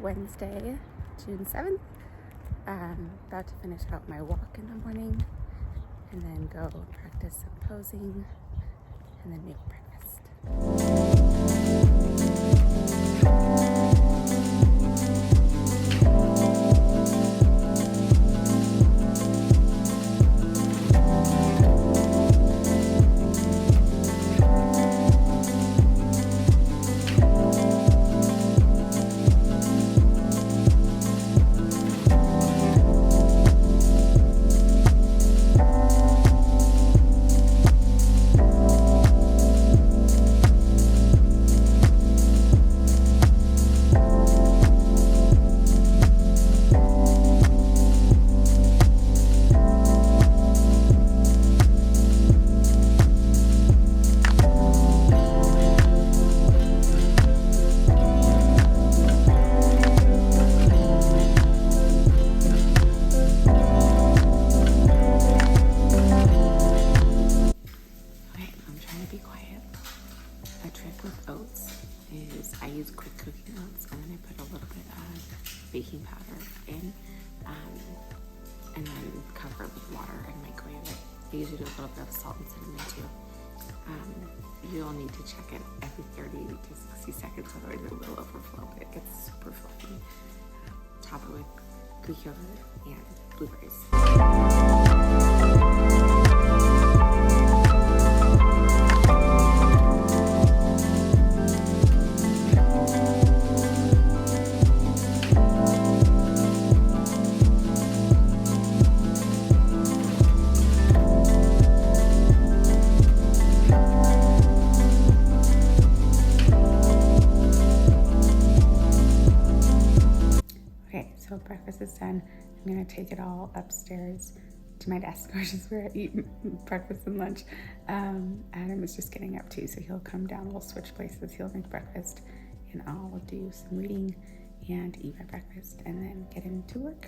Wednesday, June 7th. About to finish out my walk in the morning and then go practice some posing and then make breakfast. I use quick cooking oats and then I put a little bit of baking powder in and then cover it with water and microwave it. I usually do a little bit of salt and cinnamon too. You'll need to check it every 30 to 60 seconds, otherwise it will overflow, but it gets super fluffy. Top it with Greek yogurt and blueberries. So breakfast is done. I'm gonna take it all upstairs to my desk, which is where I eat breakfast and lunch. Adam is just getting up too, so he'll come down, we'll switch places, he'll make breakfast and I'll do some reading and eat my breakfast and then get into work.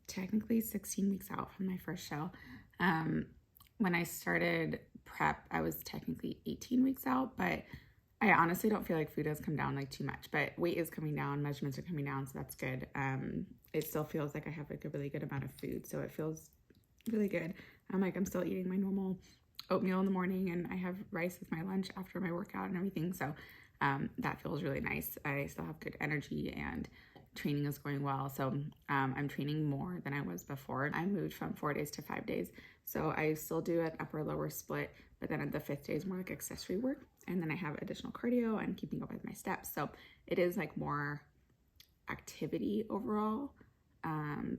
Technically 16 weeks out from my first show. When I started prep, I was technically 18 weeks out, but I honestly don't feel like food has come down like too much, but weight is coming down, measurements are coming down, so that's good. It still feels like I have like a really good amount of food, so it feels really good. I'm still eating my normal oatmeal in the morning and I have rice as my lunch after my workout and everything, so that feels really nice. I still have good energy and training is going well, so I'm training more than I was before. I moved from 4 days to 5 days, so I still do an upper lower split, but then at the 5th day is more like accessory work, and then I have additional cardio and keeping up with my steps, so it is like more activity overall.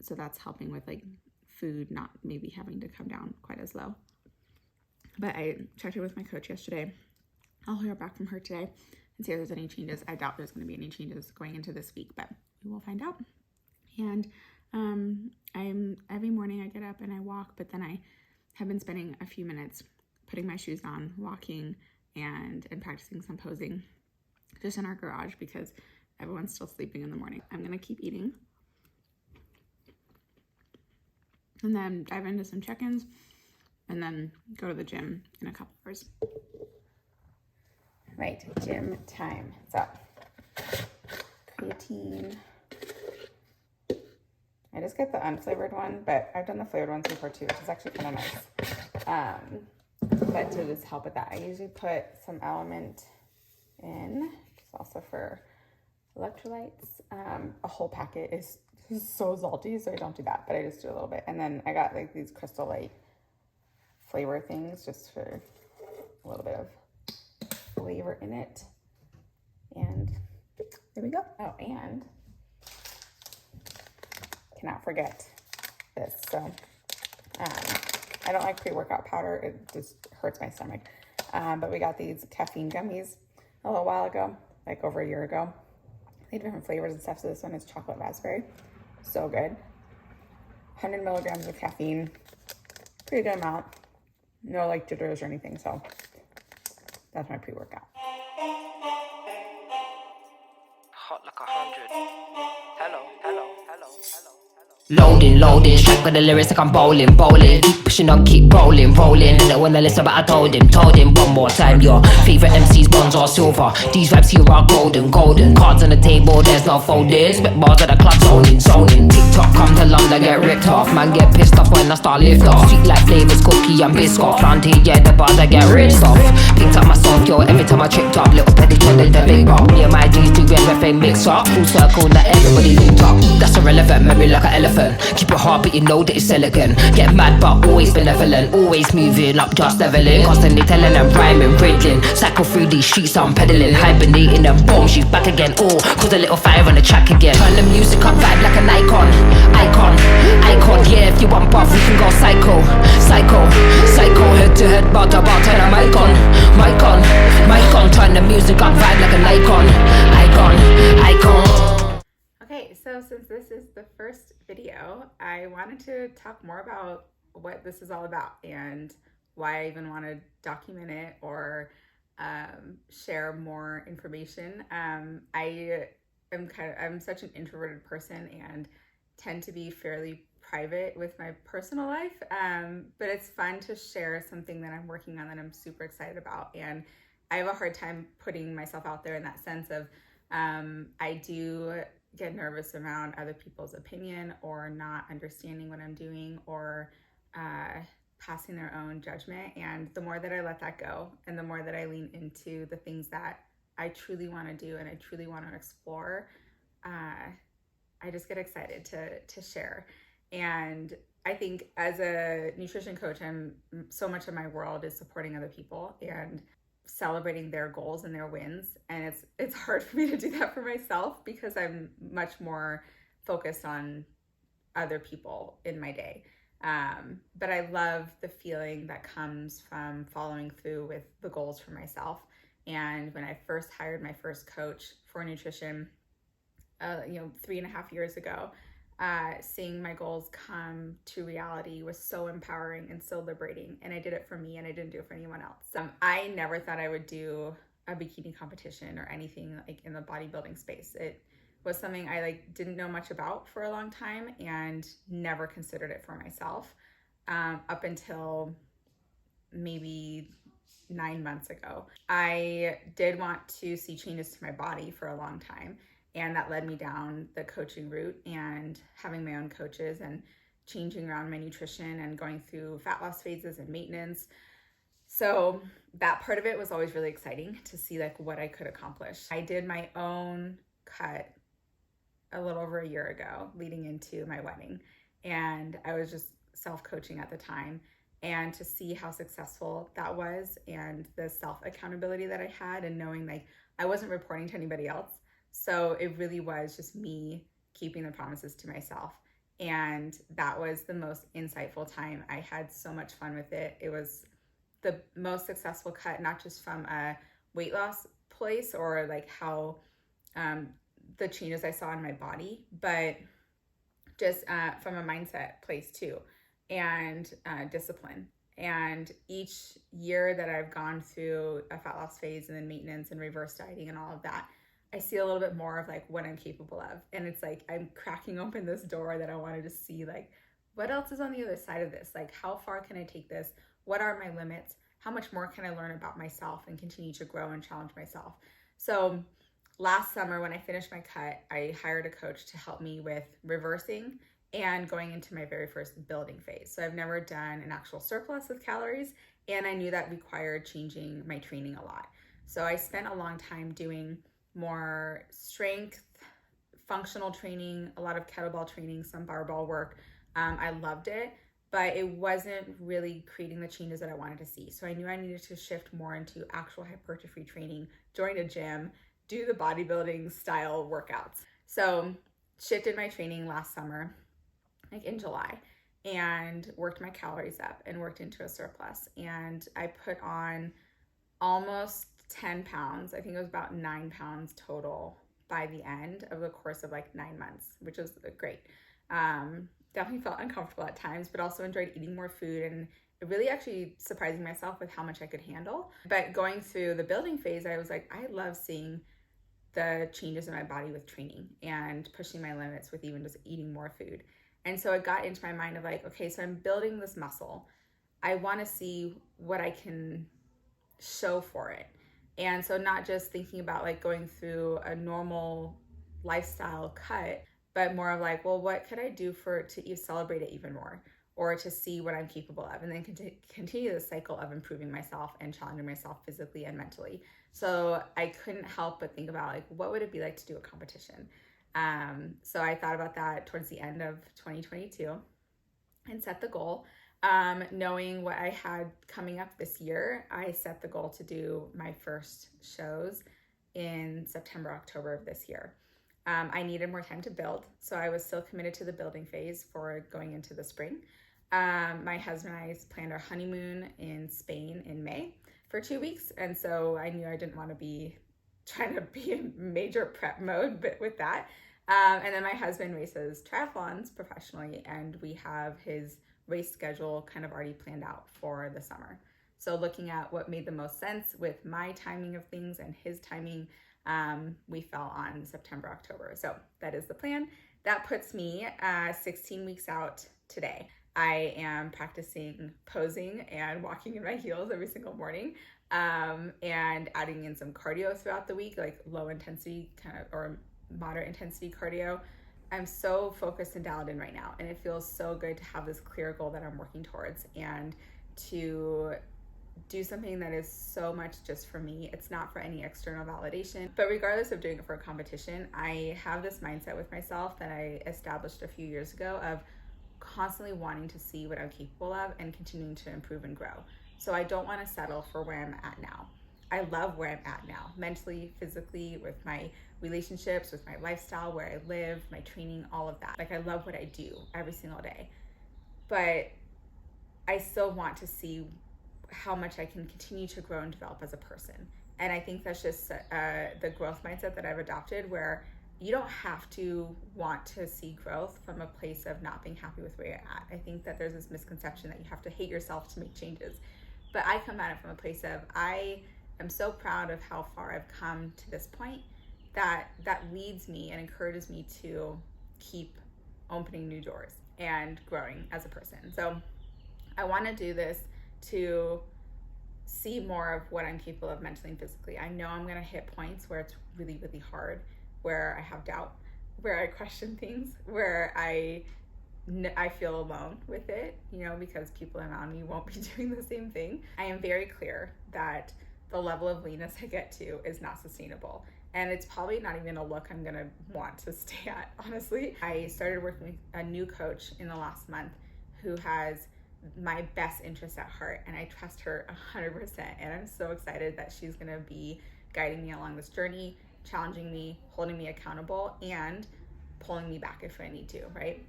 So that's helping with like food not maybe having to come down quite as low. But I checked in with my coach yesterday. I'll hear back from her today and see if there's any changes. I doubt there's going to be any changes going into this week, but we will find out. And every morning I get up and I walk, but then I have been spending a few minutes putting my shoes on, walking, and practicing some posing just in our garage because everyone's still sleeping in the morning. I'm going to keep eating and then dive into some check-ins and then go to the gym in a couple hours. Right, gym time. So, creatine. I just get the unflavored one, but I've done the flavored ones before too, which is actually kind of nice. But to just help with that, I usually put some Element in, which is also for electrolytes. A whole packet is so salty, so I don't do that, but I just do a little bit. And then I got like these Crystal Light flavor things just for a little bit of flavor in it. And there we go. Oh, and cannot forget this. So I don't like pre-workout powder. It just hurts my stomach. But we got these caffeine gummies a little while ago, like over a year ago. They have different flavors and stuff. So this one is chocolate raspberry. So good. 100 milligrams of caffeine. Pretty good amount. No like jitters or anything. So that's my pre-workout. Hot like 100. Hello, hello, hello, hello, hello. Loading, strike with the lyrics like I'm bowling. Keep pushing on, keep rolling. Didn't wanna listen, but I told him one more time. Your favorite MC's bronze or silver. These raps here are golden. Cards on the table, there's no folding. Spit bars at the club, zoning. TikTok come to London, get ripped off. Man get pissed off when I start lift off. Sweet like flavors, cookie and biscuit. Planty, yeah, the bars I get ripped off. Picked up my song, yo, every time I tripped up. Little petty the big bop. Me and my G's do everything mix up. Full circle, now everybody linked up. That's irrelevant, memory like an elephant. Keep it hard, but you know that it's elegant. Get mad, but always benevolent. Always moving up, just leveling. Constantly telling and rhyming, riddling. Cycle through these streets, I'm pedaling. Hibernating and boom, she's back again. Oh, cause a little fire on the track again. Turn the music up, vibe like an icon. Yeah, if you want buff, we can go psycho. Head to head, bar to bar, turn the mic on. Turn the music up, vibe like an icon. Okay, so since this is the first video, I wanted to talk more about what this is all about and why I even want to document it or share more information. I'm such an introverted person and tend to be fairly private with my personal life, but it's fun to share something that I'm working on that I'm super excited about. And I have a hard time putting myself out there in that sense of I do get nervous around other people's opinion or not understanding what I'm doing or passing their own judgment. And the more that I let that go and the more that I lean into the things that I truly want to do and I truly want to explore, I just get excited to share. And I think as a nutrition coach, so much of my world is supporting other people and celebrating their goals and their wins. And it's hard for me to do that for myself because I'm much more focused on other people in my day. But I love the feeling that comes from following through with the goals for myself. And when I first hired my first coach for nutrition, 3.5 years ago, seeing my goals come to reality was so empowering and so liberating. And I did it for me and I didn't do it for anyone else. I never thought I would do a bikini competition or anything like in the bodybuilding space. It was something I didn't know much about for a long time and never considered it for myself up until maybe 9 months ago. I did want to see changes to my body for a long time. And that led me down the coaching route and having my own coaches and changing around my nutrition and going through fat loss phases and maintenance. So that part of it was always really exciting to see what I could accomplish. I did my own cut a little over a year ago leading into my wedding. And I was just self-coaching at the time. And to see how successful that was and the self-accountability that I had and knowing I wasn't reporting to anybody else. So it really was just me keeping the promises to myself. And that was the most insightful time. I had so much fun with it. It was the most successful cut, not just from a weight loss place or how the changes I saw in my body, but just from a mindset place too, and discipline. And each year that I've gone through a fat loss phase and then maintenance and reverse dieting and all of that, I see a little bit more of what I'm capable of. And it's I'm cracking open this door that I wanted to see what else is on the other side of this? How far can I take this? What are my limits? How much more can I learn about myself and continue to grow and challenge myself? So last summer when I finished my cut, I hired a coach to help me with reversing and going into my very first building phase. So I've never done an actual surplus of calories, and I knew that required changing my training a lot. So I spent a long time doing more strength, functional training, a lot of kettlebell training, some barbell work. I loved it, but it wasn't really creating the changes that I wanted to see. So I knew I needed to shift more into actual hypertrophy training, join a gym, do the bodybuilding style workouts. So shifted my training last summer, in July, and worked my calories up and worked into a surplus. And I put on almost 10 pounds. I think it was about 9 pounds total by the end of the course of 9 months, which was great. Definitely felt uncomfortable at times, but also enjoyed eating more food and really actually surprising myself with how much I could handle. But going through the building phase, I was I love seeing the changes in my body with training and pushing my limits with even just eating more food. And so it got into my mind of like, okay, so I'm building this muscle. I want to see what I can show for it. And so not just thinking about like going through a normal lifestyle cut, but more of like, well, what could I do to celebrate it even more, or to see what I'm capable of, and then continue the cycle of improving myself and challenging myself physically and mentally. So I couldn't help but think about like, what would it be like to do a competition? So I thought about that towards the end of 2022 and set the goal. Knowing what I had coming up this year, I set the goal to do my first shows in September, October of this year. I needed more time to build, so I was still committed to the building phase for going into the spring. My husband and I planned our honeymoon in Spain in May for 2 weeks, and so I knew I didn't want to be trying to be in major prep mode but with that. And then my husband races triathlons professionally, and we have his race schedule kind of already planned out for the summer. So looking at what made the most sense with my timing of things and his timing, we fell on September, October. So that is the plan. That puts me 16 weeks out today. I am practicing posing and walking in my heels every single morning, and adding in some cardio throughout the week, like low intensity kind of or moderate intensity cardio. I'm so focused and dialed in right now, and it feels so good to have this clear goal that I'm working towards and to do something that is so much just for me. It's not for any external validation, but regardless of doing it for a competition, I have this mindset with myself that I established a few years ago of constantly wanting to see what I'm capable of and continuing to improve and grow. So I don't want to settle for where I'm at now. I love where I'm at now, mentally, physically, with my relationships, with my lifestyle, where I live, my training, all of that. Like, I love what I do every single day. But I still want to see how much I can continue to grow and develop as a person. And I think that's just the growth mindset that I've adopted, where you don't have to want to see growth from a place of not being happy with where you're at. I think that there's this misconception that you have to hate yourself to make changes. But I come at it from a place of, I'm so proud of how far I've come to this point that leads me and encourages me to keep opening new doors and growing as a person. So I want to do this to see more of what I'm capable of mentally and physically. I know I'm going to hit points where it's really, really hard, where I have doubt, where I question things, where I feel alone with it, because people around me won't be doing the same thing. I am very clear that the level of leanness I get to is not sustainable. And it's probably not even a look I'm gonna want to stay at, honestly. I started working with a new coach in the last month who has my best interests at heart, and I trust her 100%. And I'm so excited that she's gonna be guiding me along this journey, challenging me, holding me accountable, and pulling me back if I need to, right?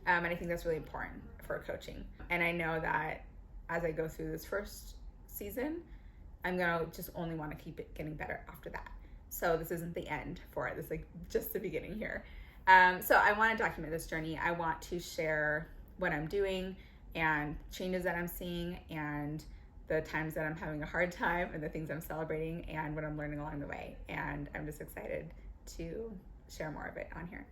And I think that's really important for coaching. And I know that as I go through this first season, I'm gonna just only want to keep it getting better after that. So this isn't the end for it. This is like just the beginning here. So I want to document this journey. I want to share what I'm doing and changes that I'm seeing, and the times that I'm having a hard time, and the things I'm celebrating, and what I'm learning along the way. And I'm just excited to share more of it on here.